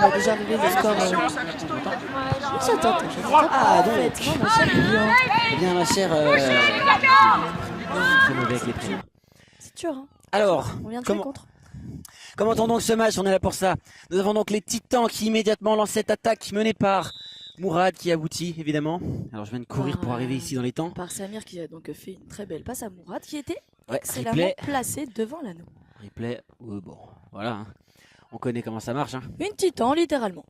va déjà arriver le score. J'attends. Ah, donc. Effectivement, ma chère Lilian. Eh bien, ma chère. Très mauvais avec les prénoms. C'est dur, hein. Alors, On vient de jouer contre. commentons donc ce match, on est là pour ça. Nous avons donc les Titans qui immédiatement lancent cette attaque menée par Mourad qui aboutit évidemment. Alors je viens de courir pour arriver ici dans les temps. Par Samir qui a donc fait une très belle passe à Mourad qui était excellemment replay. placé devant l'anneau. Replay, bon, voilà. Hein. On connaît comment ça marche. Hein. Une Titan littéralement.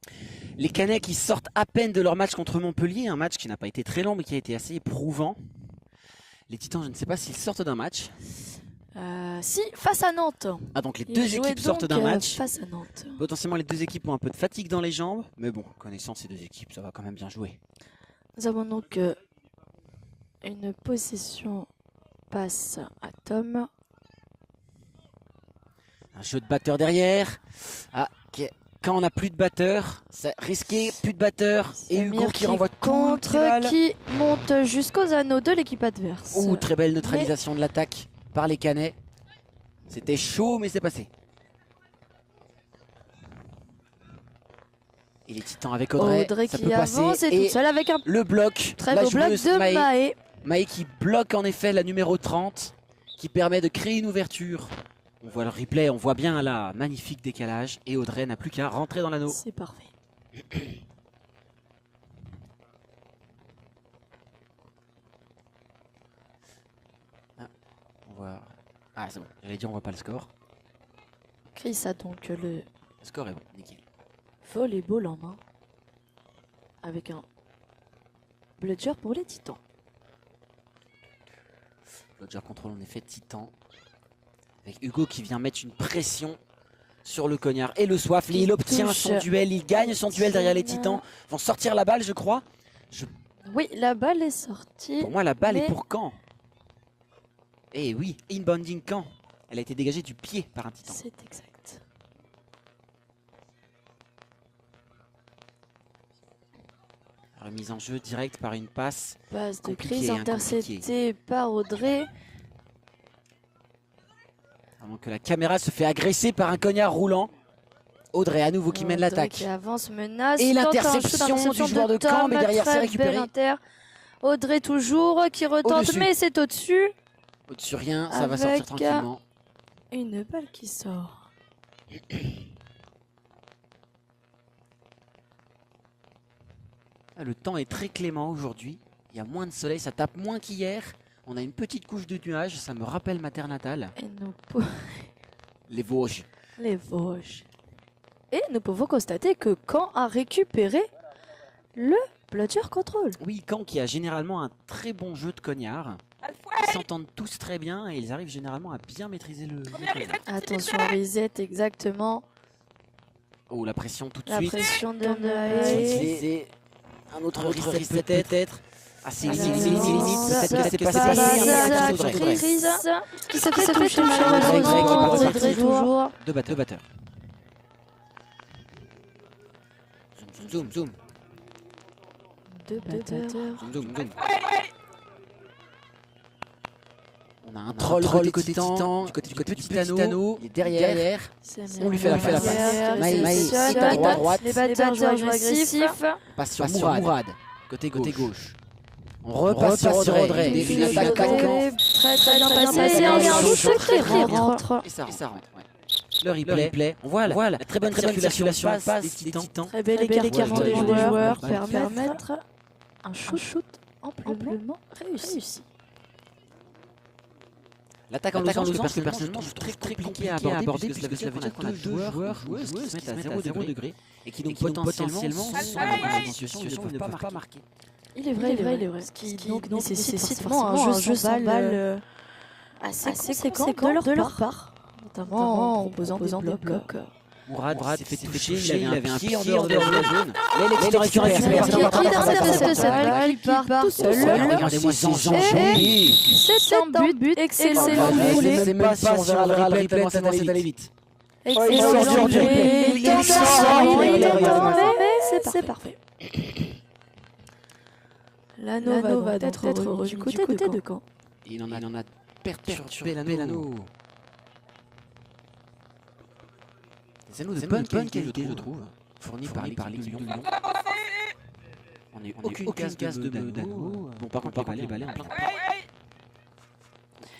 Les Canets qui sortent à peine de leur match contre Montpellier, un match qui n'a pas été très long mais qui a été assez éprouvant. Les Titans, je ne sais pas s'ils sortent d'un match. Si, face à Nantes. Ah donc les deux équipes sortent d'un match. Face à Nantes. Potentiellement les deux équipes ont un peu de fatigue dans les jambes. Mais bon, connaissant ces deux équipes, ça va quand même bien jouer. Nous avons donc une possession passe à Tom. Un jeu de batteur derrière. Ah, quand on n'a plus de batteur, c'est risqué, plus de batteur. Et Hugo qui renvoie contre qui monte jusqu'aux anneaux de l'équipe adverse. Ouh, très belle neutralisation de l'attaque par les Canets. C'était chaud, mais c'est passé. Et les Titans avec Audrey, ça qui peut passer. avance et toute seule avec un le bloc. très beau bloc de Maë. Maë qui bloque en effet la numéro 30, qui permet de créer une ouverture. On voit le replay, on voit bien là, magnifique décalage. Et Audrey n'a plus qu'à rentrer dans l'anneau. C'est parfait. Ah, c'est bon, j'allais dire on voit pas le score. Chris a donc le score est bon, nickel. Volleyball en main. Avec un bludger pour les Titans. Bludger contrôle en effet Titan. Avec Hugo qui vient mettre une pression sur le cognard. Et le Soifli, il obtient son duel, il gagne son duel derrière les Titans. Ils vont sortir la balle, je crois. Oui, la balle est sortie. Pour moi, la balle est pour Caen. Eh oui, inbounding Caen. Elle a été dégagée du pied par un Titan. C'est exact. Remise en jeu directe par une passe. Passe de Chris interceptée par Audrey. Avant que la caméra se fait agresser par un cognard roulant. Audrey à nouveau qui mène l'attaque. Qui avance, menace. Et l'interception du joueur de Caen, mais derrière c'est récupéré. Audrey toujours qui retente, mais c'est au-dessus. Au-dessus rien, ça va sortir tranquillement. Une balle qui sort. Le temps est très clément aujourd'hui. Il y a moins de soleil, ça tape moins qu'hier. On a une petite couche de nuages, ça me rappelle ma terre natale. Et les Vosges. Les Vosges. Et nous pouvons constater que Caen a récupéré le bludger control. Oui, Caen qui a généralement un très bon jeu de cognard. Ils s'entendent tous très bien et ils arrivent généralement à bien maîtriser le cognard. Attention, reset, exactement. Oh, la pression tout de suite. La pression de c'est un autre reset peut-être. Ah, c'est limite. Peut-être que c'est passé. Qui se fait toucher malheureusement. Audrey toujours. Deux batteurs. Zoom. Deux batteurs. Zoom. On a un troll côté Titan, du côté du petit anneau, il est derrière. On lui fait la passe. Maïs est à droite. Les batteurs jouent agressifs. Passe sur Mourad, côté gauche. On repasse sur Audrey. Une attaque à Caen. Très bien passé. Et un touche qui rentre. Et ça rentre. Le replay. On voit la très bonne circulation passe des Titans. Très bel écartement des joueurs pour permettre un shoot amplement réussi. L'attaque en losange parce que personnellement je trouve très compliqué à aborder puisque cela veut dire qu'on a deux joueurs joueuses qui se mettent à 0 degré et qui donc potentiellement sont dans une situation où ils ne peuvent pas marquer. Il est vrai. Ce qui donc nécessite forcément un jeu sans balle assez conséquent de leur part. Notamment en proposant des blocs. Mourad s'est fait toucher, il avait un pied en dehors de la zone. Les qui intercepte cette balle, il part tout seul. Regardez-moi ces enjeux. C'est un but excellent. Je sais même pas si on verra le replay tellement c'est allé vite. Excellent. C'est parfait. L'anneau va être heureux du côté de Caen. Il en a perturbé l'anneau. Des anneaux de bonne qualité, je trouve. fourni par l'équipe de Lyon. On n'a aucune case de Dano. Bon, par contre, les balais en plein.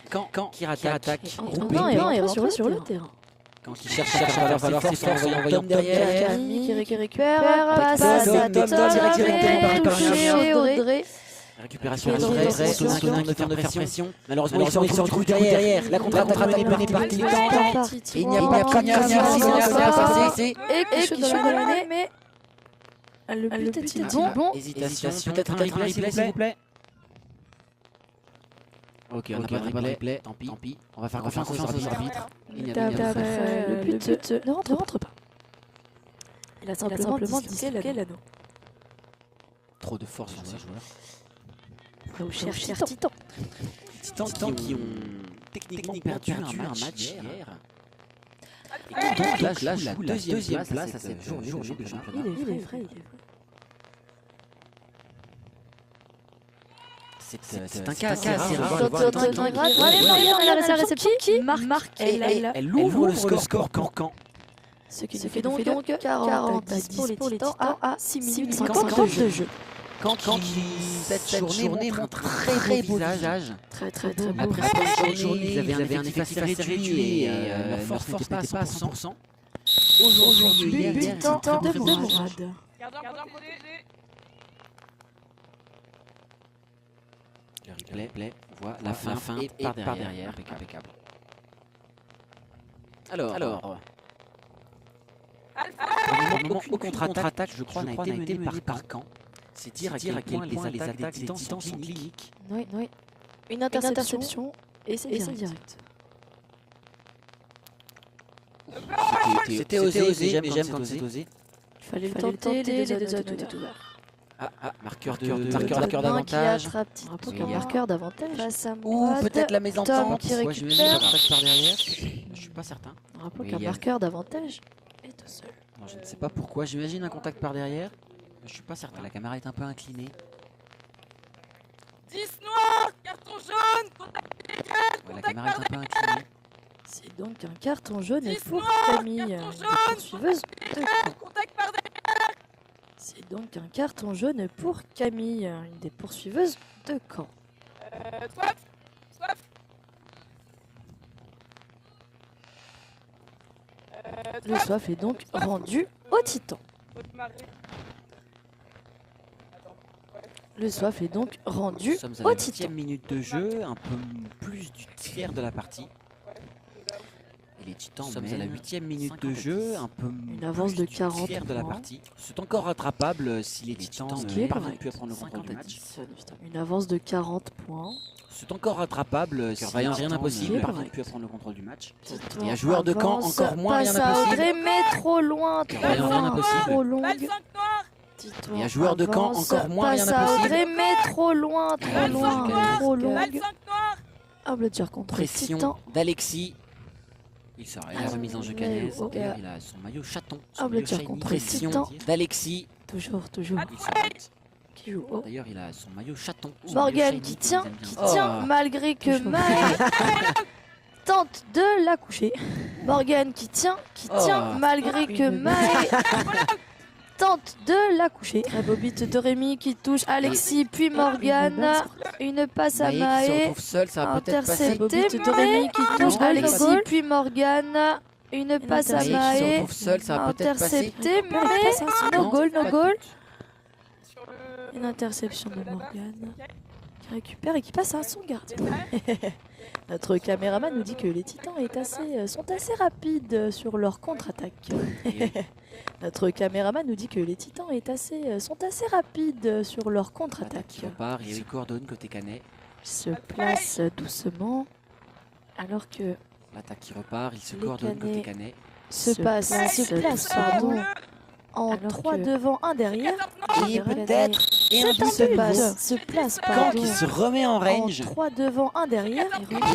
Quand qui attaque, non, et rentre sur le terrain. quand il cherche à faire valoir ses forces en envoyant Tom derrière. Camille qui récupère, passe à Tom, touché Audrey. Récupération Antonin qui tente de faire pression. Malheureusement, ils sont du coup derrière. La contre-attaque est menée par Titan. Il n'y a pas de Cognac, et qui chute dans l'année, mais le but est-il bon? Hésitation, peut-être un replay s'il vous plaît. Ok, on n'a pas de replay, tant pis. On va faire confiance aux arbitres. Le but ne rentre pas. Il a simplement disloqué l'anneau. Trop de force sur ces joueurs. Là où cherche Titan. Titans qui ont techniquement perdu un match hier. Et qui donc là joue la deuxième place à cette journée de championnat. Il est vrai. C'est un cas assez rare. La réception qui marque. Elle ouvre le score pour Caen. Ce qui nous fait donc 40 à 10 pour les Titans à 6 minutes 50 de jeu. Caen qui, cette journée, montre un très beau visage. Très beau. Après cette journée, ils avaient un effectif assez réduit et leur force n'était pas à 100%. Aujourd'hui, Titan de Mourad. Le replay, on voit la fin et par derrière. Impeccable. Alors. Aucune contre-attaque, je crois, n'a été menée par Caen. C'est dire à quel point les attaques des Titans sont cliniques. Oui. Une interception et c'est direct. C'était osé, j'aime quand c'est osé. Il fallait le tenter, les deux anneaux étaient ouverts. Marqueur d'avantage. Marqueur d'avantage. Ou peut-être la mésentente. Qui récupère. Par derrière. Je suis pas certain. Rappelons qu'un marqueur d'avantage est au sol. Je ne sais pas pourquoi. J'imagine un contact par derrière. Je suis pas certain. La caméra est un peu inclinée. 10 noirs, carton jaune, La caméra est un peu inclinée. C'est donc un carton jaune pour Camille, poursuiveuse de Caen. contact par derrière. C'est donc un carton jaune pour Camille, une des poursuiveuses de Caen. Soif. Le soif est donc rendu au Titan. Le soif est donc rendu au Titan. 8e minute de jeu, un peu plus du tiers de la partie. Et les Titans sommes à la 8e minute de jeu, un peu une avance de 40 tiers de la partie. C'est encore rattrapable si les Titans parviennent plus à prendre le contrôle du match. Une avance de 40 points. C'est encore rattrapable si rien d'impossible, parviennent plus à prendre le contrôle du match. Titan Et un joueur de Caen encore moins rien impossible. impossible. Mais trop loin, trop longue. Et un joueur de Caen encore moins rien impossible. Mais trop loin, trop longue. Noir. Bludger contre Pression Titan. d'Alexis. Il s'arrête. La remise en jeu Canès. D'ailleurs, il a son maillot chaton. Son maillot Bludger shiny. contre Pression Titan. d'Alexis. Toujours. Il s'arrête. Qui joue haut. D'ailleurs, il a son maillot chaton. Son Morgan maillot qui shiny, tient, malgré que Maë tente de la coucher. Morgan qui tient, malgré que Maë tente de la coucher. Très beau beat de Rémi qui touche Alexis, puis Morgan. Une passe à Maë qui se Maë. retrouve seul, ça va peut-être passer. Intercepté de Rémi qui touche Alexis, puis Morgan. Une passe à Maë qui se Maë. retrouve seul, ça va peut-être passer. Intercepté, mais no goal. Sur le... Une interception de Morgan qui récupère et qui passe à son gardien. Notre caméraman nous dit que les Titans sont assez rapides sur leur contre-attaque. Notre caméraman nous dit que les Titans sont assez rapides sur leur contre-attaque. Qui repart, il se coordonne côté Canet. Il se place doucement alors que L'attaque qui repart, il se Les coordonne côté Canets Canet. se place en 3 devant, 1 derrière. Et peut-être se place Caen qui se remet en range. 3 devant, 1 derrière.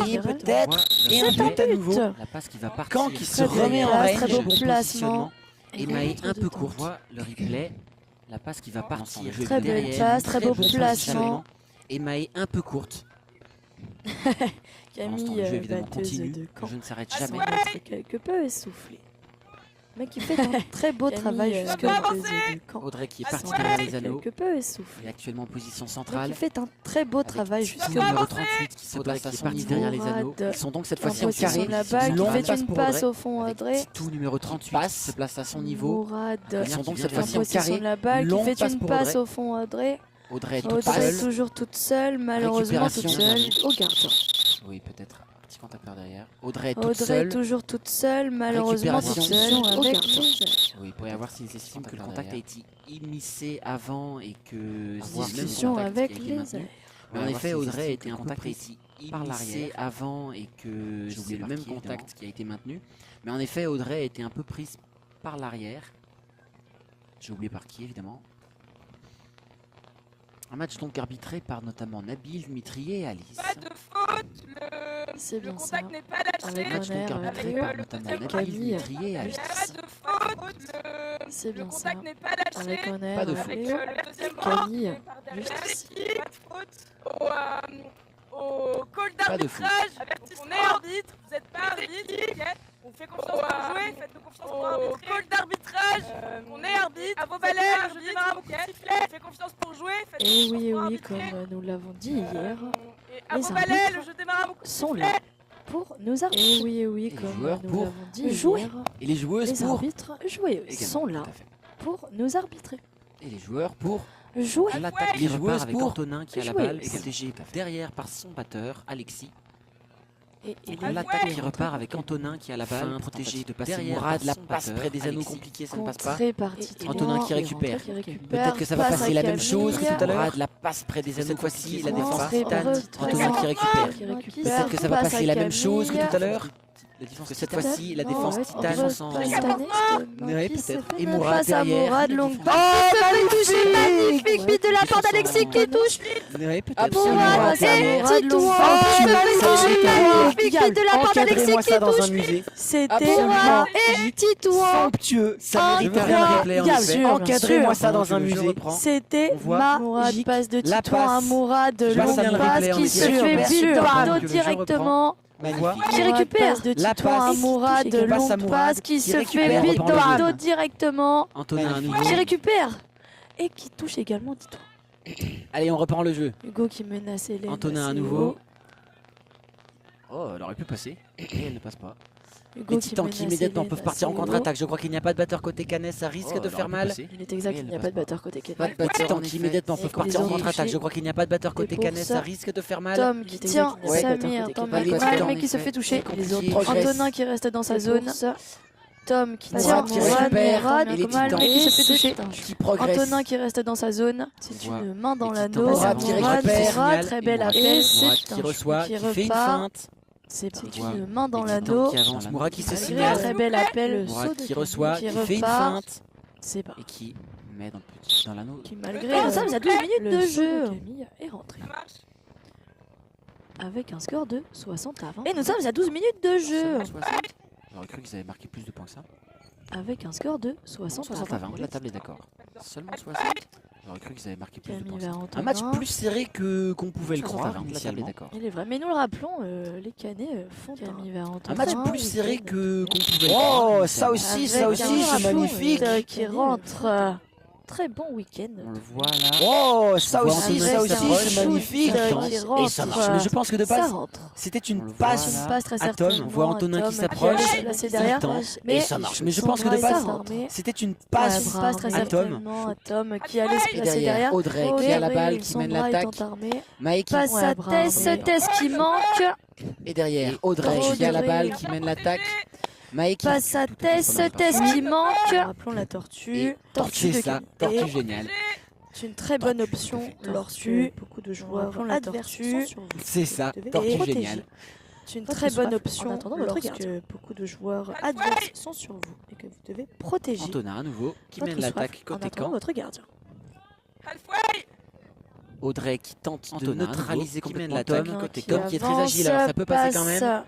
Et peut-être un but à nouveau. La passe qui va partir. Caen qui se remet en range. Très beau Bon placement. positionnement. Et Maë un peu court. On voit le replay. La passe qui va partir. Très belle passe, très beau bon placement. positionnement. Et Maë un peu courte. Camille, Le jeu évidemment batteuse continue. de Le Caen, jeu ne s'arrête semble jamais. être quelque peu essoufflée. mec qui fait un très beau travail jusque va dans avancer. du camp. Audrey qui est Ah, partie ouais. derrière les anneaux. Quelque peu essoufflé. Il est actuellement en position Mec centrale. qui fait un très beau Avec travail Titou, jusque numéro dans 38 qui se Audrey place à qui est son partie niveau derrière les anneaux. Mourad, Ils sont donc cette en fois-ci en position carré. de la balle, qui Longue fait passe une pour passe Audrey. au fond Avec Audrey. Titou numéro 38 se place à son niveau. Mourad Ils sont donc cette en fois-ci en position carré. de la balle, qui Longue fait passe une pour passe Audrey. au fond Audrey. Audrey toute Audrey seule. toujours toute seule, malheureusement toute Récupération. seule au gardien. Oui, peut-être un petit contact derrière. Audrey toute Audrey seule. toujours toute seule, malheureusement toute Récupération. seule au Avec gardien. Oui, il pourrait y avoir s'ils estiment que le contact a été initié avant et que Discussion avec les airs. airs. Mais en effet, Audrey était un contact a été initié avant et que c'est le même contact qui a été maintenu. Mais en effet, Audrey était un peu prise par l'arrière. J'ai oublié par qui, évidemment. Un match donc arbitré par notamment Nabil, Dmitri et Alice. Pas de faute. C'est Le bien ça. contact n'est pas lâché. Avec Un match donc honneur, arbitré avec par le notamment deuxième Nabil, Camille. Dmitri et Alice. Pas de faute. C'est Le bien ça. contact n'est pas lâché. Avec honneur, Pas de avec faute. Avec le deuxième Camille, bras, par juste derrière. ici. Pas de faute. Au call Pas de faute. d'arbitrage. On est arbitre. Vous n'êtes pas arbitre. Ok. On fait confiance pour jouer. Faites-nous confiance pour arbitrer. Au call d'arbitrage. On est arbitre. À vos balais. Je démarre à mon sifflet. On fait confiance pour jouer. Faites-nous Et confiance oui, pour oui, arbitrer. comme nous l'avons dit hier, Et à les vos balais, arbitres le jeu démarre à mon sont sifflet. là pour nous arbitrer. Et oui, oui, les comme joueurs nous pour l'avons dit jouer. hier, Et les joueuses les pour arbitres joueuses Également, sont là tout à fait. pour nous arbitrer. Et les joueurs pour Jouer. l'attaque Ouais. qui repart avec pour Antonin qui a la jouer. balle, protégé derrière par son batteur, Alexis. Et L'attaque ouais. qui repart avec Antonin qui a la balle, protégé de passer derrière Mourad, la par son passe batteur, près des anneaux Alexis. compliqués, ça ne passe pas. Contré par Tito. Antonin qui Et récupère. rentré qui récupère. Peut-être que ça va Passe passer à la même chose que Camille. tout à l'heure. Mourad, la passe près des anneaux, cette fois-ci, la défense Contré titane. par Tito. Antonin qui récupère. Peut-être que ça va Passe passer à la même chose que Camille. tout à l'heure. Que cette fois-ci, la défense titane sans... Ouais, peut-être. Et Mourad Passe à derrière. Mourad, longue passe. Magnifique but de la part d'Alexis qui touche. Ouais, peut-être. Mourad, derrière. c'est Tito. Magnifique but de la part d'Alexis Encadrez-moi ça qui dans un touche. musée. C'était Mourad et Tito. Somptueux. Ça mérite un replay en Bien effet. sûr, Encadrez-moi bien ça dans un musée. C'était On voit Mourad, magique. passe de La Tito à passe. Mourad, Je passe longue bien le passe replay, en qui effet. se fait Bien vite sûr, dans que le le dos jeu directement. Magnifique. Qui récupère de La Tito à passe. Mourad, Qui passe à longue Mourad, passe qui qui se fait récupère, vite reprend dans le le jeu. dos directement. Antonin à nouveau. Qui récupère et qui touche également Tito. Allez, on reprend le jeu. Hugo qui menace Hélène. Antonin à assez nouveau. haut. Oh, elle aurait pu passer. Et elle ne passe pas. Hugo Les Titans qui menace immédiatement Hélène peuvent partir en assez haut. contre-attaque. Je crois qu'il n'y a pas de batteur côté Canet. Ça risque de faire mal. Il est exact, Et il elle n'y a ne pas de passe batteur côté Kenya. Pas de Titans qui immédiatement Et peuvent qu'on les partir en a contre-attaque. empêchés. Je crois qu'il n'y a pas de batteur côté pour Canet. ça, Ça risque de faire mal. Tom qui tient Ouais. Samir, Tom Pas de avec batteur, mal, mais en qui se effet. fait toucher. Les autres Antonin progressent. qui reste dans sa zone. Tom qui Mourad tient qui Mourad, récupère. Mourad, Et les mal, Titans mais qui se fait toucher. Qui progresse. Antonin qui reste dans sa zone. C'est voit une main dans les l'anneau. Titans. Mourad qui Mourad, récupère. Mourad, très belle Mourad appel. qui reçoit, qui fait une repart. feinte. C'est voit une main dans Les Titans l'anneau. qui avance. Mourad qui se Malgré un signale. très bel appel. Mourad saut de qui Camille reçoit, qui fait une repart. feinte. C'est pas. Et qui met dans l'anneau. Qui malgré Nous ça, sommes à 12 minutes de jeu. Camille est rentré. Ça marche. Avec un score de 60 à 20. Et nous sommes à 12 minutes de jeu. Seulement 60. J'aurais cru qu'ils avaient marqué plus de points que ça. Avec un score de 60 à 20, la table est d'accord. Seulement 60. J'aurais cru qu'ils avaient marqué plus de Camille points que ça. va Un rentrer. match plus serré que qu'on pouvait le 60 à croire 20, la table est initialement. d'accord. Il est vrai, mais nous le rappelons, les Canets font Camille va rentrer. Un match plus serré que qu'on pouvait le Oh, croire. ça aussi, Avec ça aussi, un c'est magnifique. Rapout, qui rentre. Très bon week-end. On le voit là. Oh, ça On voit aussi, Antonin ça qui aussi, s'approche. c'est magnifique. Qui rentre. Et ça marche. Mais je pense que de Ça base, rentre. C'était On une le voit passe. là. Une passe très à Tom, certainement. on voit Antonin Tom qui s'approche. allait se placer derrière. Tente. Mais Et ça marche. Mais je pense que de Sandra base, est armée. C'était une Passe, passe. une passe très à Tom. certainement à Tom qui allait se Et placer derrière, derrière. Audrey qui a la balle, qui mène Sandra l'attaque. étant armée. Maë qui Passe à Tess, Tess qui manque. Et derrière, Audrey qui a la balle, qui mène l'attaque. Maë qui Passe à Tess, Tess qui manque. Rappelons la tortue. Et Tortue c'est de ça, qualité. tortue géniale. C'est une très bonne option lorsque beaucoup de joueurs adverses sont sur vous. C'est ça, Vous devez tortue protéger. géniale. C'est une Votre très bonne soif option en attendant votre lorsque gardien. beaucoup de joueurs adverses sont sur vous et que vous devez protéger Antonin à nouveau qui Votre mène l'attaque soif en côté attendant camp. votre gardien. Halfway. Audrey qui tente de Antonin à neutraliser nouveau, qui mène complètement l'attaque Tom, Quelqu'un côté Tom qui est très avance, agile, alors ça peut passer quand passe même.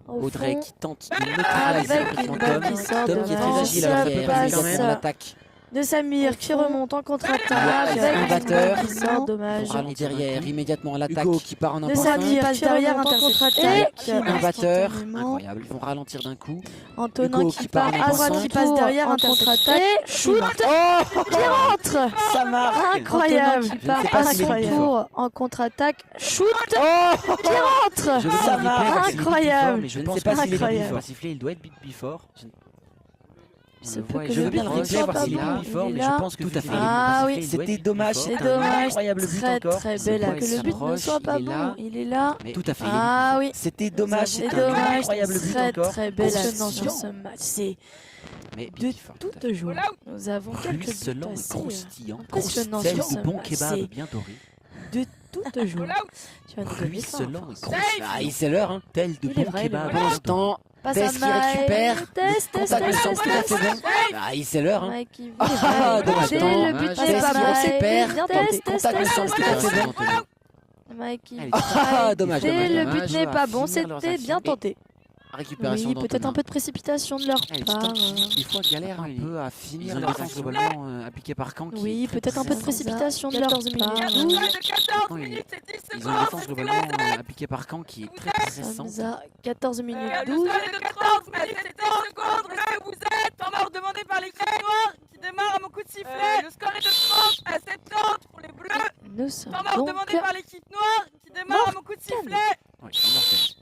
au Audrey fond. qui tente de neutraliser Avec complètement une balle Tom. qui sort Tom qui est très devant, agile, alors ça peut ça passer quand passe. même. L'attaque de Samir qui remonte en contre-attaque Ouais, avec un batteur. qui sort, dommage. On ralenti derrière, immédiatement à l'attaque. Hugo Qui part en De impulsion. Samir qui derrière en contre-attaque. Un batteur. Instantanément. Incroyable. Ils vont ralentir d'un coup. Antonin Hugo qui qui part part en à droite, centre. qui passe derrière, un contre-attaque. Shoot qui rentre. Ça marche. Incroyable. Antonin Qui part sais à pas son s'il est tour en contre-attaque. Shoot qui rentre. Je vais Ça le marche. replay parce qu'il est Incroyable. before, mais je Je ne pense sais pas pas s'il est s'il incroyable. est before. Sifflé, il doit être before. Se le peut vois, que je le veux bien le but replay soit voir pas s'il est bon. before, Il est mais là. je pense que Tout à vu fait. qu'il est Ah sifflé, oui. il doit C'était être dommage, before. C'est c'était un dommage. incroyable but Très encore. très Ce belle point que est le si but ne proche, soit pas il est là. bon. Il est là. Mais Tout à fait. Ah oui. C'était dommage, C'est c'était un dommage. incroyable but Très encore. très belle Conscient. action sur ce match. C'est Mais de before, tout à toute fait. joie. Nous avons quelques buts Ruisselant et assez croustillant. impressionnants Tel sur ce du bon match. kebab C'est bien doré. de toute joie. Tu vas nous donner ça. Ruisselant et enfin. croustillant. Ah, c'est l'heure, hein. Tel de Il est bon vrai, il est kebab. vrai. Pour l'instant, Passe Tess à qui Mike. récupère. Test, Contact de centre tout à fait bon. Ah, c'est l'heure, hein. Mike qui vit. Ah, dommage. Dès le but Tess n'est pas qui bon. récupère. Bien tenté. Contact de centre tout à fait bon. Mike qui Allez. vit. Ah, dommage, Dès dommage, le dommage. but n'est pas bon. Finir leurs C'était bien actions. tenté. Récupération Oui, peut-être un peu de précipitation de leur Allez, part. des fois galère un peu à finir les actions globalement appliquées par Caen. Oui, peut-être un peu de précipitation de leur 14 part. minutes. 14 Oui. minutes, c'est 10 Ils ont une secondes. défense globalement appliquée par Caen qui est très pressante. Hamza, 14 minutes Le 12. score est de 14 minutes, c'est 10 secondes. Restez où vous êtes. Temps mort demandé par l'équipe noire qui démarre à mon coup de sifflet. Le score est de 30 à 70 pour les bleus. Nous sommes Temps mort donc demandé par l'équipe noire qui démarre à mon coup de sifflet. Oui, c'est mortel.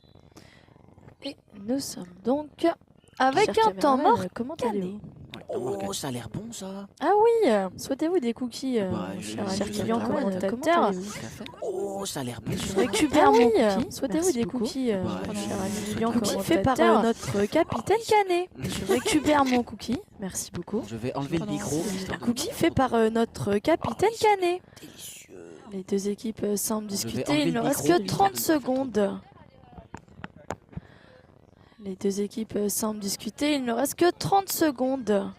et nous sommes donc avec un temps mort. Comment allez-vous? Ouais, temps mort, ça a l'air bon ça. Ah oui, souhaitez-vous des cookies, Bah, mon je- cher je- ami je- client je- commentateur? Oh, ça a l'air bon. Je récupère mon cookie. Souhaitez-vous des cookies, Bah, mon je- cher ami je- client cookie commentateur? Fait par notre capitaine Canet. Je récupère mon cookie. Merci beaucoup. Je vais enlever le micro. Cookie fait par notre capitaine Canet. Délicieux. Les deux équipes semblent vais discuter. enlever Il ne le reste micro. que 30 secondes. Les deux équipes semblent discuter. Il ne reste que 30 secondes.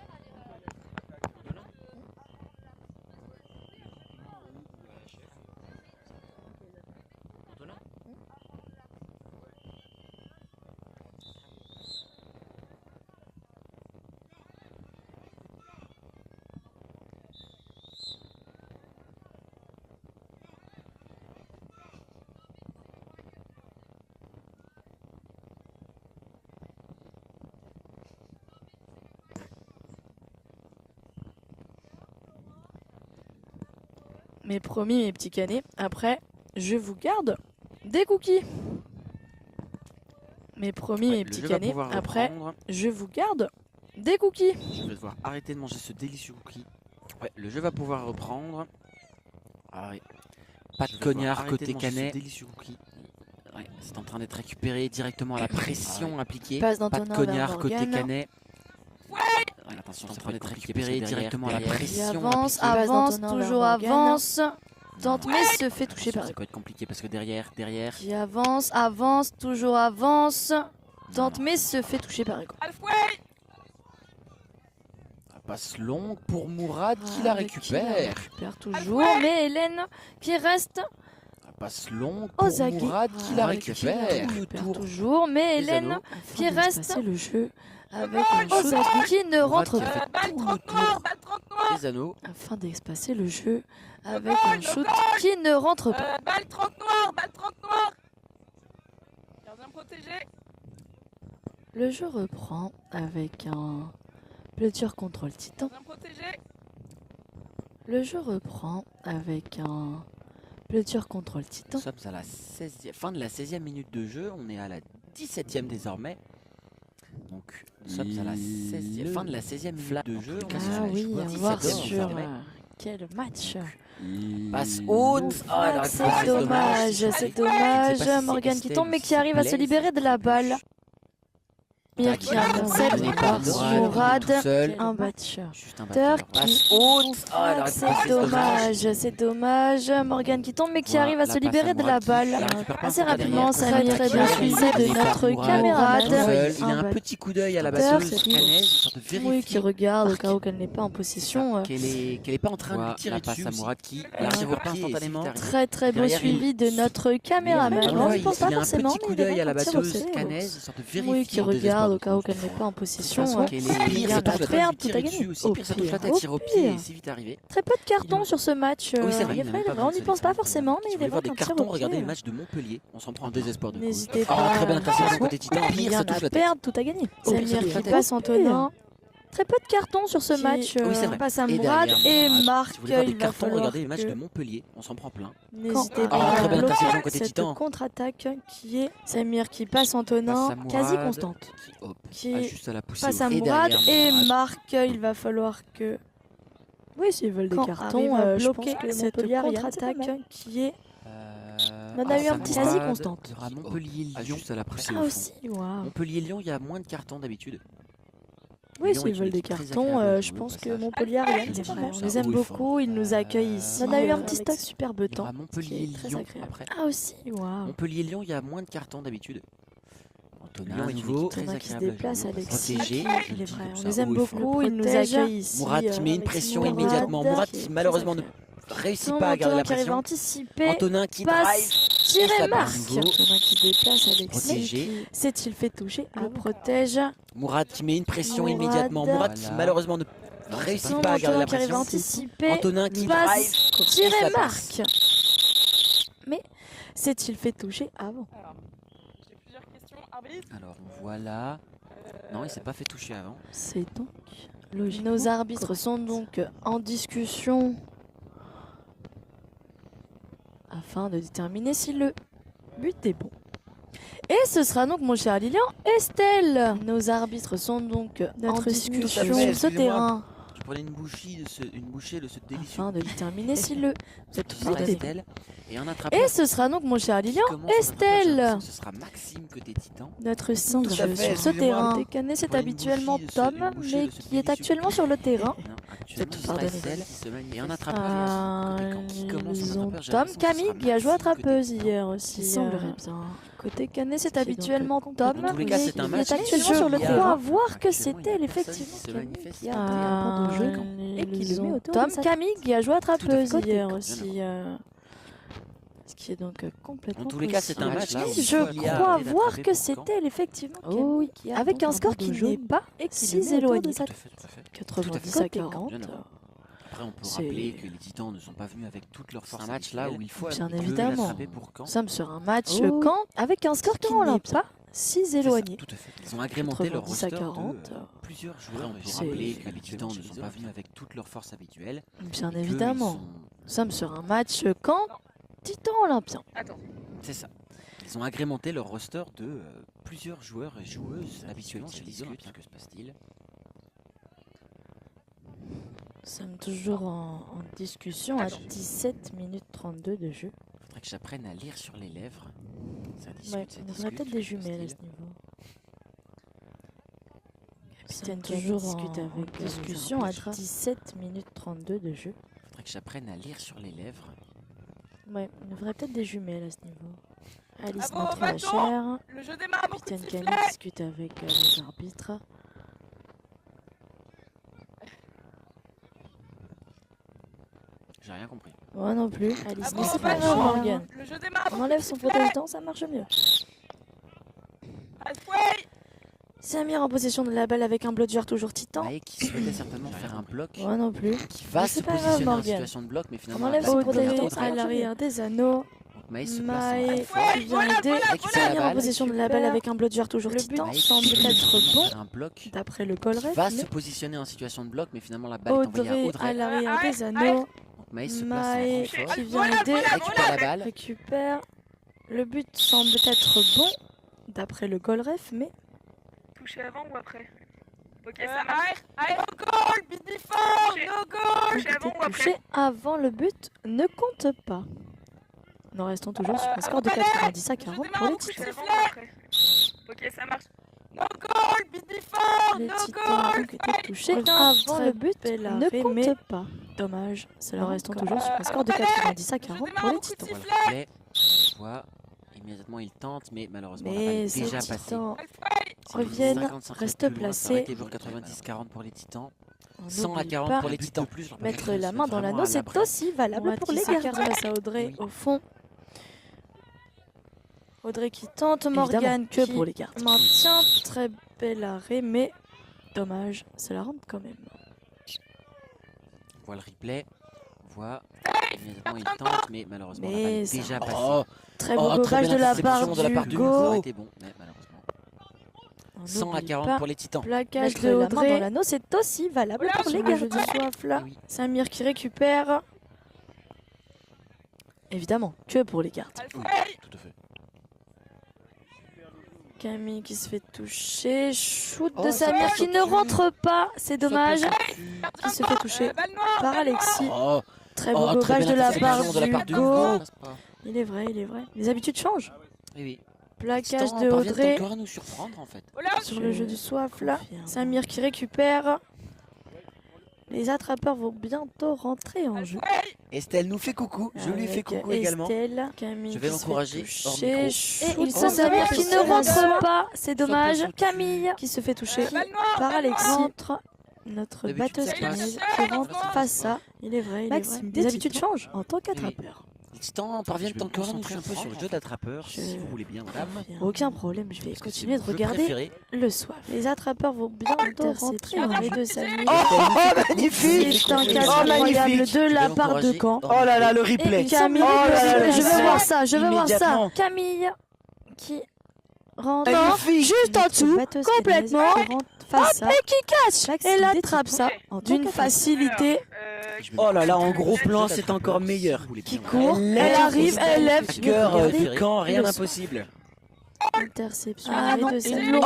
Mais promis, mes petits canets, après, je vous garde des cookies. Mais promis, mes Le petits jeu va canets, pouvoir après, reprendre. je vous garde des cookies. Je vais devoir arrêter de manger ce délicieux cookie. Ouais, le jeu va pouvoir reprendre. Ah oui. Pas de cognard côté canet. Délicieux cookie. Ouais, c'est en train d'être récupéré directement à la pression appliquée. Passe Pas de d'Antonin cognard vers côté Morgane. canet. Ouais, attention, c'est en train d'être récupéré directement à la Qui pression. avance, appliquée. avance, d'Antonin vers toujours Morgane. avance. Tente, mais se fait toucher Attention, par ça peut être compliqué parce que derrière. Qui avance, avance, toujours avance. Tente, Non. mais se fait toucher par Ego. Halfway. Ça passe longue pour Mourad qui Ah, la mais qui la récupère. récupère toujours, mais Hélène qui reste Ça passe longue aux pour aguets. Mourad qui la récupère. récupère toujours, mais Les Hélène anneaux. qui reste le jeu avec un Aux shoot qui ne rentre qui a pas. fait Balle tout le 30 tour. noirs, balle 30 noirs. Les anneaux. Afin d'espacer le jeu avec un shoot qui ne rentre pas. Balle 30 noirs, balle 30 noirs. Gardien protégé. Le jeu reprend avec un Bludger contrôle titan. Gardien protégé. Le jeu reprend avec un Bludger contrôle titan. Nous sommes à la 16e, fin de la 16e minute de jeu. On est à la 17e désormais. Donc nous sommes à la 16e, fin de la 16e minute de jeu. On est Ah sur la oui, à 17e voir sur désormais. quel match. Passe haute. Ah, la c'est récupération, dommage, c'est Je ne sais dommage. pas si c'est Morgane qui Estelle tombe ou mais si qui c'est arrive à se Blaise. libérer de la balle. Mir qui intercepte par Mourad. Un batteur. Juste un Batteur batteur. Passe haute. Ah, la C'est récupération, dommage, c'est dommage. Morgane qui tombe mais qui Voilà, arrive à la se passe libérer à de la Mourad qui balle. la récupère pas Assez encore rapidement, derrière. Samir qui a suivi de notre Mourad camarade. tout seul. Il a Un un petit coup d'œil à la batteur batteuse qui- canaise, histoire de vérifier Oui, qui regarde au cas où qu'elle n'est pas en possession. qu'elle est pas en train de lui tirer la passe dessus à aussi. Mourad qui Elle arrive au pas pied instantanément. Très très beau Derrière, suivi de notre caméraman. On le Non, voit, je pense pas il a un forcément, petit coup mais il est d'œil à la bon pour batteuse tirer. canaise, histoire de vérifier Oui, qui en regarde au sauvegarde au cas où qu'elle n'est pas en possession. Qu'elle Il est y pire, a ça touche la la perte, tête, tout tire à dessus gagner. aussi. Au Pire, ça touche pire, la tête, au tire au pied et pire. c'est vite arrivé. Très peu de cartons sur ce match. Oui, c'est vrai, il est il y en a vrai, pas on n'y beaucoup de pense pas sélections. forcément, mais Si il vous est voulez voir vrai des qu'un tir cartons, au regardez pied. le match de Montpellier. On s'en prend en désespoir de coup. N'hésitez Oh, pas. très bonne interception côté Titan. Il y Pire, en ça touche a la tête. perdre, tout a gagné. Au pire, Samir ça touche qui la tête. passe Antonin. Très peu de cartons sur ce match. Oui, c'est vrai. Passe à Et Mourad derrière, et Mourad. Marc. Si vous voulez voir des Il va cartons, falloir regardez le match que- de Montpellier. On s'en prend plein. N'hésitez Ah, pas à très bonne bloquer interception côté cette Titan. contre-attaque qui est Samir qui passe Passe Antonin, à Mourad, quasi constante. Qui, hop, Qui a juste à la pousser. passe à et Mourad derrière, et Mourad. Marc. Il va falloir que oui, s'ils veulent des Quand cartons, arrive à je bloquer pense que cette Montpellier, Ariane, contre-attaque c'est pas mal. qui est On On a eu un petit quasi constante. Il y aura Montpellier-Lyon. Juste à la pousser ah au fond. aussi, waouh. Montpellier-Lyon, il y a moins de cartons d'habitude. Oui, Lyon s'ils est une veulent des équipe très cartons, agréable à je jouer, pense au que passage. Montpellier, Ariane, C'est c'est vrai, vrai. On ça. les aime Oui, beaucoup, ils nous accueillent ici. On a eu un avec petit stack super Il y beton. aura Montpellier-Lyon après. Ah aussi, waouh. Montpellier-Lyon, il y a moins de cartons d'habitude. Antonin, Lyon à est une nouveau, équipe très Antonin qui se agréable à déplace, jouer, Alexis. protégé. Il est vrai, Comme on ça, les aime haut et fort. beaucoup, ils nous Protège. accueillent ici. Mourad qui met une pression Mourad, immédiatement. Mourad qui est qui très malheureusement ne agréable. réussit pas à garder la Antonin qui arrive à pression. anticiper. Antonin qui Passe, drive. tir ça et marque. passe nouveau. Antonin qui se déplace, Alexis. Protégé. qui S'est-il fait toucher Le protège. Mourad qui met une pression Mourad. immédiatement. Mourad qui Voilà. malheureusement ne réussit pas à garder Antonin la qui arrive à pression. anticiper. Antonin qui Passe, drive. tir ça et passe. marque. Mais s'est-il fait toucher avant Alors, j'ai plusieurs questions. Arbitre, Alors on voit là. Non, il s'est pas fait toucher avant. C'est donc logique. Nos arbitres sont donc en discussion afin de déterminer si le but est bon. Et ce sera donc, mon cher Lilian, Estelle. Nos arbitres sont donc en discussion Tout à fait, sur ce excusez-moi. terrain Je prenais une bouchée de ce délicieux. afin de déterminer si le Vous êtes but toujours est bon. Estelle. Et en attrapant. Et ce sera donc, mon cher Lilian, qui commence en attrapant, j'ai Estelle. l'impression que ce sera Maxime côté Titan. Notre singe Tout à fait, sur ce excusez-moi. terrain. Décané, c'est Prenez une habituellement bouchée de ce- Tom, une bouchée mais de ce qui est délicieux actuellement sur le terrain. Non, actuellement, tout ce sera pardonné. Estelle qui se manifeste. Et en attrapant, qui commence en Ils ont attrapeur, j'ai Tom, l'impression que ce Camille sera qui a joué Maxime attrapeuse côté Titan. hier aussi. Il semblerait bien. Côté Canet, c'est qui est donc habituellement Tom, complètement Dans tous les cas, mais c'est un qui match est qui actuellement sur le il y a- terrain. Voir que actuellement, c'était il y a personne effectivement qui se Camille manifeste. qui a un banc de jeu et qui qu'ils le met ont autour de Tom, sa Camille qui a joué attrapeuse Côté hier Canet. aussi. Ce qui est donc complètement Dans tous les cas, c'est un possible. match là où Et il je faut aller crois attraper voir pour que Caen. c'était effectivement Oh Camille. oui, qui a Avec donc un score banc qui de jaune n'est pas et qui si le met autour éloigné. de sa Tout à fait, tout à fait. 90 Côté à 40. Bien avant. Après, on peut C'est- rappeler que les Titans ne sont pas venus avec toute leur force. un match là où il faut Bien il peut évidemment. l'attraper pour Caen. Ça me sera un match Oh. quand avec un score qui n'est pas si C'est ça, éloigné. tout à fait. Ils ont agrémenté leur 90 à roster 40. de plusieurs joueurs. On peut C'est- rappeler que les Titans ne sont pas venus avec toute leur force habituelle. Bien et que évidemment. ils Ça me sera un match quand Titan Olympien. attends. sont- C'est ça. Ils ont agrémenté leur roster de plusieurs joueurs et joueuses habituellement chez les Olympiens. Que se passe-t-il? Nous sommes toujours en discussion à 17 minutes 32 de jeu. Faudrait que j'apprenne à lire sur les lèvres. Ça discute, Ouais, ça on discute, aurait peut-être que des se jumelles à passe-t-il? ce niveau. Capitaine Capitaine Camille toujours discute en avec discussion à les arbitres. 17 minutes 32 de jeu. Faudrait que j'apprenne à lire sur les lèvres. Ouais, on aurait peut-être des jumelles à ce niveau. Alice, Bravo, notre bâton. chère. Le jeu démarre, beaucoup de Capitaine sifflets. Camille discute avec les arbitres. J'ai rien compris. Moi non plus. Alice, Bravo, mais c'est pas bâton. grave, Morgane. Le jeu démarre, On beaucoup enlève de son sifflets. protège-dents, ça marche mieux. Halfway. Samir en possession de la balle avec un bludger toujours titan. Maë qui souhaitait certainement faire un bloc. Moi non plus. Qui va Mais se c'est pas grave, positionner en Morgane. situation de bloc, mais On finalement enlève la son balle protège-dents revient à l'arrière des anneaux. Donc Maë se place en Maë renfort. qui vient aider. Récupère la Samir en balle. possession de la balle avec un bludger toujours titan. Maë qui Semble souhaite être bon faire un bloc. d'après le call ref. Va mais se positionner en situation de bloc, mais finalement la balle est envoyée à Audrey à Audrey. l'arrière des anneaux. Donc Maë se place Maë en renfort. qui vient aider. Récupère la balle. Récupère. Le but semble être bon d'après le goal ref, mais Touché avant ou après? Ok, ça marche. No goal, be before, no goal. Touché avant ou touché après? avant le but ne compte pas. Nous restons toujours sur un score de 90 à 40 pour les Titans. Ok, ça marche. No goal, be before, Les no Titans goal. ont été touchés Revient avant très le but bel ne arrêt, mais compte pas. Dommage, cela restons toujours sur un score de 90 à 40 pour les Titans. On voit le replay. On voit immédiatement il tente, mais malheureusement la balle Mais est ces déjà passée. Titans C'est reviennent, 55 restent plus loin, placés. ça aurait été pour 90-40 pour les Titans. On 100 à n'oublie 40 pas. pour les Titans. Plus, Mettre la main dans l'anneau, c'est aussi valable pour les gardiens. Face à Audrey au fond. Audrey qui tente, Morgane que qui pour les gardiens. maintient très bel arrêt, mais dommage, ça la rentre quand même. On voit le replay. On voit immédiatement il tente, mais malheureusement la balle Mais est ça- déjà passée. Oh, Très beau très gobage belle de la part interception de la part du du Ça Go. aurait été bon, mais malheureusement. On 100 à n'oublie 40 pas. pour les Titans. Plaquage Mettre de la main Audrey dans dans l'anneau, c'est aussi valable Oula, pour les sur le gars jeu du soif là. Oui. Samir qui récupère. Évidemment, que pour les cartes. tout à fait. Camille qui se fait toucher. Shoot Oh, de ça Samir passe qui ne au-dessus. rentre pas. C'est dommage. Ça passe au-dessus. Qui se fait toucher Balle noire. par Alexis. Oh, Très beau oh, très gobage belle de la part interception de la part du du Go. Go. Il est vrai, il est vrai. Les habitudes changent. Oui, oui. Plaquage Titans de parviennent Audrey encore à nous surprendre en fait. Oula, sur le jeu du soif là. Confirme. Samir qui récupère. Les attrapeurs vont bientôt rentrer en jeu. Estelle nous fait coucou. Je lui fais Avec coucou également. Estelle, Camille Je vais qui se fait l'encourager hors toucher. micro. Et il il se Samir fait qui toucher. ne rentre pas, c'est dommage. Saute au-dessus. Camille qui se fait toucher balle noire. par Alexis. Rentre notre D'habitude, batteuse ça passe. Camille qui rentre face à. Il est vrai, il est Maxime, vrai. des Les habitudes Titans. changent en tant qu'attrapeur. Les Titans parviennent Je vais me encore à nous concentrer un peu surprendre sur le en jeu fait. d'attrapeur, Je- si vous voulez bien, madame. Aucun problème, je vais Parce que c'est continuer de mon jeu regarder préféré. le soif. Les attrapeurs vont bientôt intercepter l'entrée de Samir. Magnifique. C'est un Oh, catch incroyable magnifique. de la vais part de l'encourager Caen. hors Oh là là, le Et replay. Camille, Oh là là, le je veux replay. voir ça, je veux voir ça. Immédiatement. Camille qui rentre Magnifique. juste en dessous, Batteuse complètement, caennaise qui rentre face à, et qui cache. Maxime Elle des attrape Titans. ça d'une facilité. Je vais Oh là là, en me gros concentrer plan, sur le jeu c'est encore d'attrapeur, meilleur. si vous voulez Qui bien. court, elle arrive, elle lève. Cœur Regardez du camp, rien le d'impossible. Interception Ah non, de ils Samir. l'ont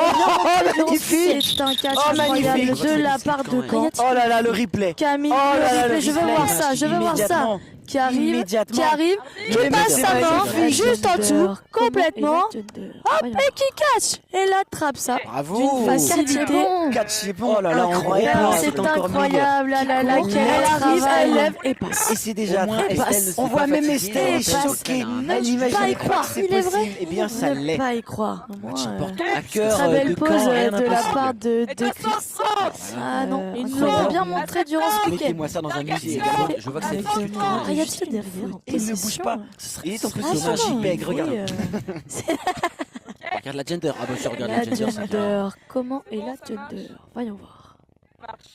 magnifique. C'est un catch Oh, incroyable magnifique. de la part de Caen. Oh là là, le replay. Camille, Oh là là, le le replay, je veux replay. voir ça, je veux voir ça. Immédiatement. Qui arrive, Immédiatement. qui arrive, qui Mais passe c'est sa main magnifique. juste en dessous, complètement. Hop, Et qui catch. Elle attrape ça Bravo. d'une facilité. Catch, c'est bon. Oh là là, en gros plan, C'est c'est encore meilleur. incroyable, là, là, là, court, qu'elle elle arrive, elle lève et et passe. Et c'est déjà Au moins, très Estelle passe. ne s'est On pas voit même fatiguée, Estelle elle est passe. choquée. Elle a un Elle pas y n'imagine croire, pas que c'est il est vrai. possible. Eh bien, ça Ne l'est. pas y croire. Moi, Match important. À cœur très belle de pause camp, rien de la d'impossible. part de Et Chris. Ah non, ils nous l'ont incroyable. bien montré durant ce week-end. Mettez-moi ça dans un musée également. Je vois que c'est Avec du tout. Ah, y a-t-il Juste derrière une en Et il ne bouge possession pas. Il est en Ah position non, non, JPEG, oui, regarde. Regarde la gender. Ah bah je regarde La la gender. ça. gender. Comment est la gender? Voyons voir.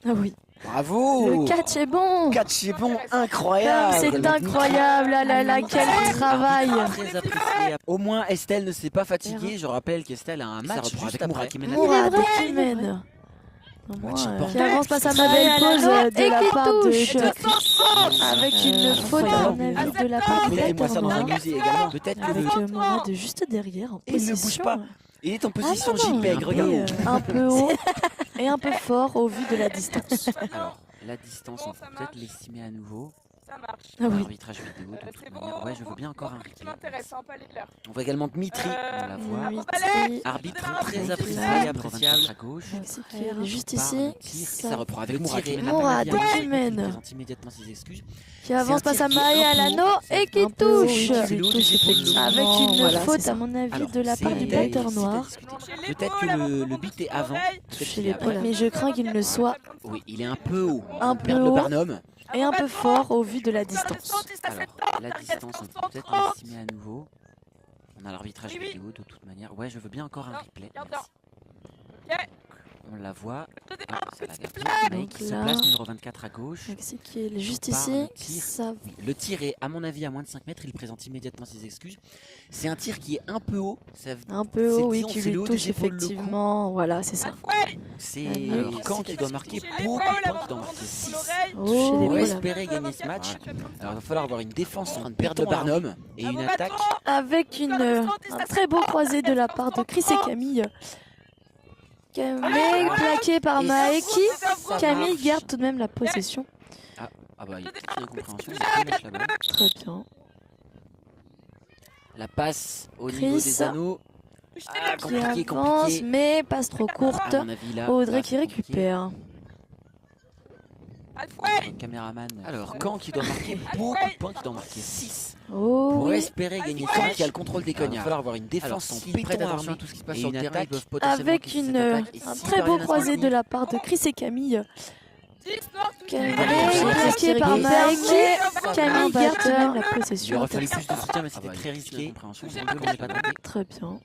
Ah oui. Bravo. Le catch est bon. Catch, c'est bon, incroyable. C'est incroyable. Ah là là, quel travail. Très apprécié. Au moins Estelle ne s'est pas fatiguée. Je rappelle qu'Estelle a un match reprend juste avec après. Mourad. qui mène à Mourad deux. qui mène. Match important. Qui avance pas sa belle pause de la part de avec une faute à Incroyable. mon avis de la part du Mettez-moi ça dans un Noir. musée également. Peut-être que Avec le Mourad juste derrière en Et il ne bouge possession. pas. Il est en Ah position non, non, JPEG, et, regarde. un peu haut et un peu fort au vu de la distance. Alors, la distance, on Bon, peut ça peut-être marche. l'estimer à nouveau. Ça marche. Ah oui. Arbitrage vidéo, de toute C'est bon. manière. Ouais, je veux bien encore un Qui replay. m'intéresse, hein, pas les leurs. On voit également Dmitri, on la voit. Dimitri, Arbitre Démarre, très Dmitri. apprécié, appréciable à gauche. c'est qui est juste Part, ici. le tir, ça reprend avec Le Mourad. tir est Mourad à mon avis, qui mène. Il présente immédiatement ses excuses. Qui avance pas C'est un sa tir qui est maille à un peu l'anneau haut, et qui un peu haut, touche. oui, qui lui touche effectivement. Avec une Voilà, faute c'est ça. à mon avis Alors, de la part du c'est- batteur c'est noir. à discuter. Peut-être que le beat est avant, peut-être Toucher qu'il est l'épaule, après. mais je crains qu'il ne soit Oui, il est un peu haut. Un On peu perd le haut. Barnum. et un peu fort au vu de la distance. Alors, la distance, on peut peut-être l'estimer à nouveau. On a l'arbitrage Oui, oui. vidéo de toute manière. Ouais, je veux bien encore un Non, replay. regarde Merci. Ok. On la voit. Ah, ça la garde bien. Donc Mike qui se là- place, numéro 24 à gauche. Maxi qui est juste Part, ici. le tir. Ça Oui, le tir est, à mon avis, à moins de 5 mètres. Il présente immédiatement ses excuses. C'est un tir qui est un peu haut. Ça- un peu c'est- haut, oui, disons, qui c'est le lui haut des touche épaules, le cou. effectivement. Voilà, c'est ça. C'est Alors, Caen qui doit marquer beaucoup de points, qui doit marquer 6. Oh, Pour voilà. espérer gagner ce match. Alors, il va falloir avoir une défense en train de perdre le Barnum et une attaque. Avec un très beau croisé de la part de Chris et Camille. Camille plaqué par Et Maeki. ça Camille marche. garde tout de même la possession. Ah bah, il y a petite incompréhension. Il a pu mettre la balle. Très bien. La passe au Chris. niveau des anneaux. Ah, Qui compliqué, avance, compliqué. mais passe trop courte. À mon avis, là, Audrey là, qui c'est compliqué. récupère. Notre caméraman. Alors, Caen qui doit marquer beaucoup de points, qui doit marquer 6. Oh Pour oui. espérer gagner ce match, il y a le contrôle des cognards. Il va falloir avoir une défense en s'ils prêtent attention à tout ce qui se passe sur le terrain, ils peuvent Avec un très beau croisé de la part de Chris et Camille. Camille plaqué par Maeki. Camille garde tout de même la Il possession. aurait fallu plus de soutien, mais c'était très risqué. Très bien.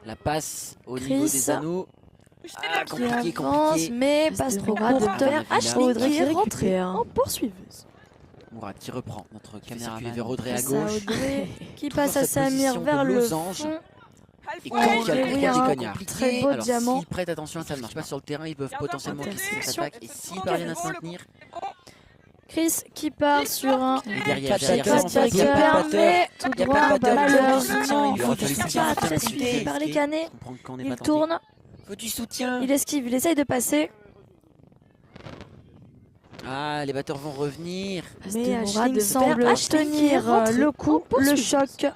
La passe au Chris, niveau des anneaux. Ah, qui compliqué, avance, compliqué. mais passe trop Restera court. de faire Ashley Audrey qui qui récupère récupère. en poursuiveuse. Mourad qui reprend. Notre caméraman circuler vers Audrey à Passe à gauche. Audrey, qui Toujours passe à cette Samir position vers de le losange. fond. Et Ouais, quand il y a et le oui, contrôle un des cognards. très beau Alors diamant. s'ils prêtent attention, ça ne marche pas sur le terrain, ils peuvent potentiellement casser cette Interception. attaque. Et s'ils parviennent à se maintenir, Chris qui part sur un et derrière, Pas de derrière, batteur, pas en de fait, il y a pas de directeur, batteur. mais tout Il y a droit, pas de batteur, il faut malheureusement, du soutien, il faut du c'est soutien. pas très suivi par les canets. je comprends qu'on n'est pas Il tenté. tourne, Faut du soutien. il esquive, il essaye de passer. Ah, les batteurs vont revenir. Mais Mourad Ashling de semble Ashling qui est tenir rentré le en coup, le poursuite. choc.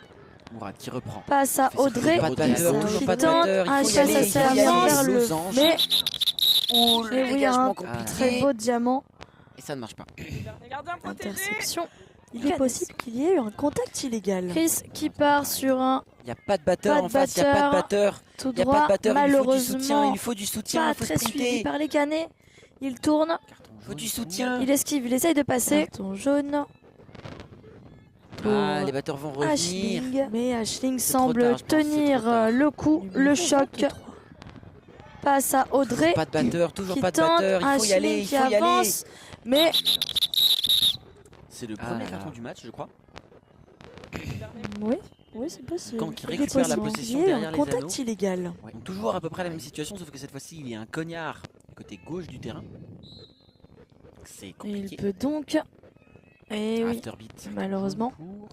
Mourad qui reprend. Passe à Fait circuler Audrey, pas de batteur, qui toujours pas de tente batteur, il un faut y chasse aller, à il faut y aller. serment vers le Losange. mais Oh, le et oui, dégagement un compliqué. très beau diamant. Et ça ne marche pas. Gardien protégé. Interception. Il est possible qu'il y ait eu un contact illégal. Chris qui part sur un Il n'y a pas de batteur Pas de en face, il n'y a pas de batteur. tout Il n'y a pas droit, de batteur, il faut du soutien, malheureusement il faut du soutien, pas il faut très suivi sprinter. par les canets. Il tourne, Carton Il faut jaune. du soutien. il esquive, il essaye de passer. Carton jaune. Ah, les batteurs vont revenir. Ashling, mais Ashling C'est trop semble tard, je pense, c'est tenir trop tard. le coup, le choc. Passe à Audrey Pas de batteur, toujours qui pas de tente, batteur. Il faut y aller, Ashling il qui faut y aller. avance, mais C'est le Ah premier là là. carton du match, je crois. oui, oui c'est possible. Quand il Il est récupère la possible possession qu'il y ait derrière un les contact anneaux. illégal. Ouais. Donc toujours à peu près la même situation, sauf que cette fois-ci, il y a un cognard côté gauche du terrain. C'est Et il compliqué. peut donc, et oui, Afterbeat. malheureusement, Pour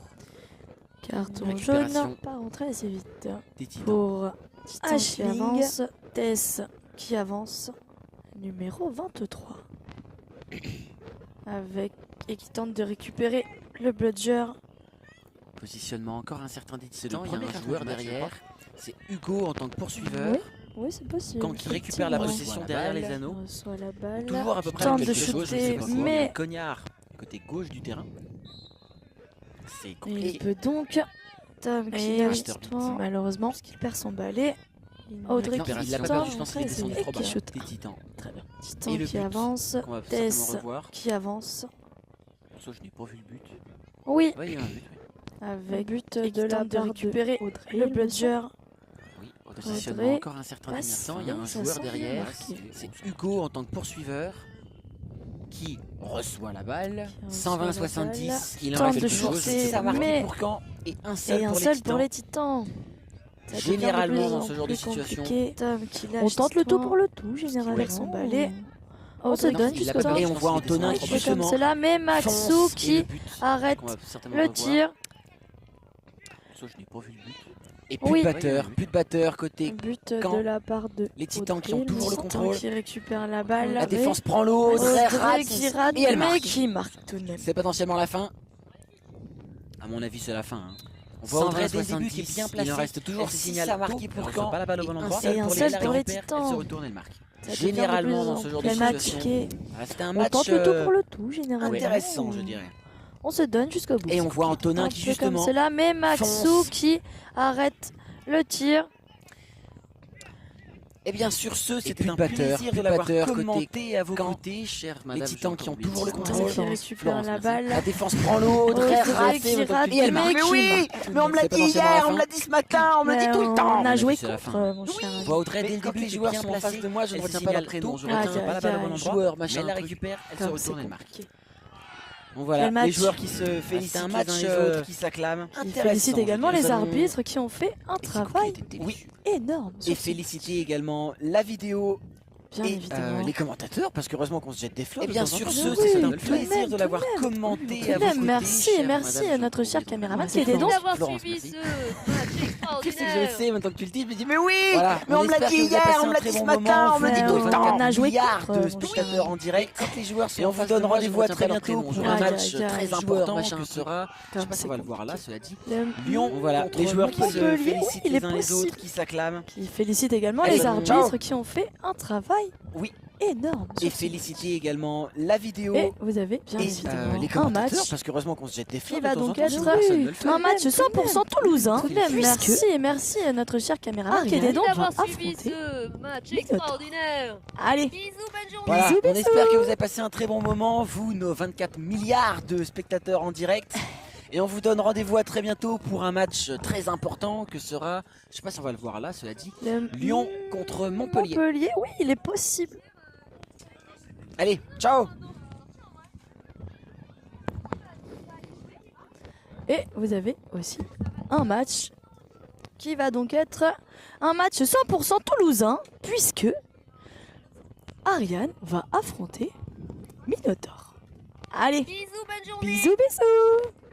carton Récupération. jaune, pas rentrer assez vite. des titans. Pour Titan qui Ashling, avance. Tess qui avance, numéro 23. Avec, et qui tente de récupérer le bludger. Positionnement encore incertain des C'est le titans. Il y a premier un carton joueur du match, je derrière. C'est Hugo en tant que poursuiveur. Oui, oui c'est possible. Quand il récupère la effectivement. possession Voilà, derrière balle. les anneaux. Il reçoit la balle. Toujours à peu près Tente la de même chose, je sais shooter, pas quoi. Il y a mais un cognard côté gauche du terrain. C'est et il compliqué. peut donc. Tom qui Et a oui, l'histoire, malheureusement, parce qu'il perd son balai. Audrey Non, qui il l'a pas tente, perdu, je pense qu'il était sur et les trop qui bas. shoot. Des titans. Très bien. Et Titan le qui but avance. Qu'on va Tess certainement revoir. qui avance. Ça, je n'ai pas vu le but. Oui, Ouais, il y a un but. Ouais. avec but Et de qui la tente de part récupérer de Audrey, le il me bludger. Oui, au positionnement Audrey encore incertain des passe. titans. Il y a un Ça joueur sent derrière. marqué. C'est Hugo en tant que poursuiveur qui reçoit la balle. Qui reçoit la 120-70. Il en Tente reste de toujours. shooter, Ça marque mais- pour quand et un seul Et un pour seul les pour titans. les titans. Ça devient Généralement, de plus dans en ce genre de plus situation, compliqué. Tom qui lâche On tente le tout l'histoire. pour le tout, généralement. Avec son balai. On se Non, donne il jusqu'au l'a pas temps. perdu, Et on voit Antonin qui qui C'est comme justement cela, mais Maxou fonce et qui le but arrête qu'on va certainement le revoir. tir. Ça, je n'ai pas vu le but. Et plus Oui. de batteur, plus de batteur côté. But Quand de la part de les Titans qui ont Audrey, toujours le Titan contrôle. qui récupère la balle. La défense prend l'eau, Audrey rate. qui rate, et elle mais marque. qui marque tout de même. C'est potentiellement la fin. À mon avis, c'est la fin. hein. On voit Audrey dès le début qui est bien placée. Il en reste toujours Elle 6 sait signale. ça marqué pour quand. Pas la balle au bon Et un endroit. seul Et un pour seul les pour les récupère, Titans. Elle se retourne, elle marque. Ça devient Généralement, de plus dans en ce genre plus de compliqué. situation, c'est un On match tente le tout pour le tout, généralement. intéressant, je dirais. On se donne jusqu'au bout. Et on voit Antonin Un qui peu comme justement cela, mais Maxou fonce. qui arrête le tir. Et bien sur ce, c'était plus un de batteur, plaisir plus de de l'avoir batteur commenté à vos Quand, côtés. chère Les madame, Titans j'ai qui ont encore toujours le oublié. contrôle. Qui récupère Florence, la merci. balle. La défense prend l'eau, Audrey Audrey rate qui rate, et elle mais marque. qui oui, marque tout mais on de me l'a C'est dit potentiellement hier, la on me fin. l'a dit ce matin, on me l'a dit Mais tout le temps. On a avis, joué c'est la contre, fin. mon cher ami. On voit Audrey Mais dès le quand début les qui est joueurs bien sont en placée. face de moi, je ne Elle retiens pas signale leur prénom, tout. je Ah, retiens pas la balle au bon endroit. Joueur, Mais machin, elle la truc. récupère, elle se Comme retourne, c'est elle marque. compliqué. Donc voilà, Quel match. les joueurs qui se félicitent C'est un les match, uns les autres, qui s'acclament. Il Intéressant, félicite je également dirais. les Nous allons- arbitres qui ont fait un travail Oui, Énorme. et féliciter également la vidéo bien et évidemment. les commentateurs, parce qu'heureusement qu'on se jette des fleurs. Et de bien temps en sur temps. ce, Oui, c'est c'est un tout de plaisir même, de l'avoir tout de même. commenté Tout à de vos même, côtés. merci, chère merci madame, à notre je cher vous caméraman remercie. qui était donc. d'avoir Florence, suivi merci. ce match Tu sais que je le extraordinaire. sais, maintenant que tu le dis, je me dis, mais oui, Voilà, mais on me l'a espère dit que vous avez hier, passé on me un l'a très dit ce bon matin, moment. on me le dit Mais tout le on temps. a joué Milliards contre, de mon spectateurs en direct. Quand les joueurs sont Et on en vous face de donne moi, je rendez-vous à retiens très pas leur bientôt prénom, je pour un retiens match pas. très joueur, important machin, que sera, je sais pas si on va le c'est voir là, cela dit, Le- Lyon. Voilà, les joueurs qui se Montpellier, félicitent il est les uns les possible. autres, qui s'acclament. Qui félicite également Allez, les arbitres ciao. qui ont fait un travail Oui. énorme. Et sur ce féliciter également la vidéo match. Et vous avez bien et évidemment les un commentateurs, match parce que heureusement qu'on se jette des fleurs. qui de va temps en donc temps, être sinon personne ne le fait. un match 100% toulousain. Tout de même, Puisque- merci et merci à notre cher caméraman qui Ariel était donc D'avoir à suivi affronter. ce match les autres. extraordinaire. Allez, Bisous, bonne journée. Voilà, Bisous, on bisous. espère que vous avez passé un très bon moment, vous, nos 24 milliards de spectateurs en direct. Et on vous donne rendez-vous à très bientôt pour un match très important que sera, je sais pas si on va le voir là, cela dit, Lyon contre Montpellier. Montpellier, oui, il est possible. Allez, ciao. Et vous avez aussi un match qui va donc être un match 100% toulousain, puisque Ariane va affronter Minotaur. Allez, Bisous, bonne journée. bisous bisous.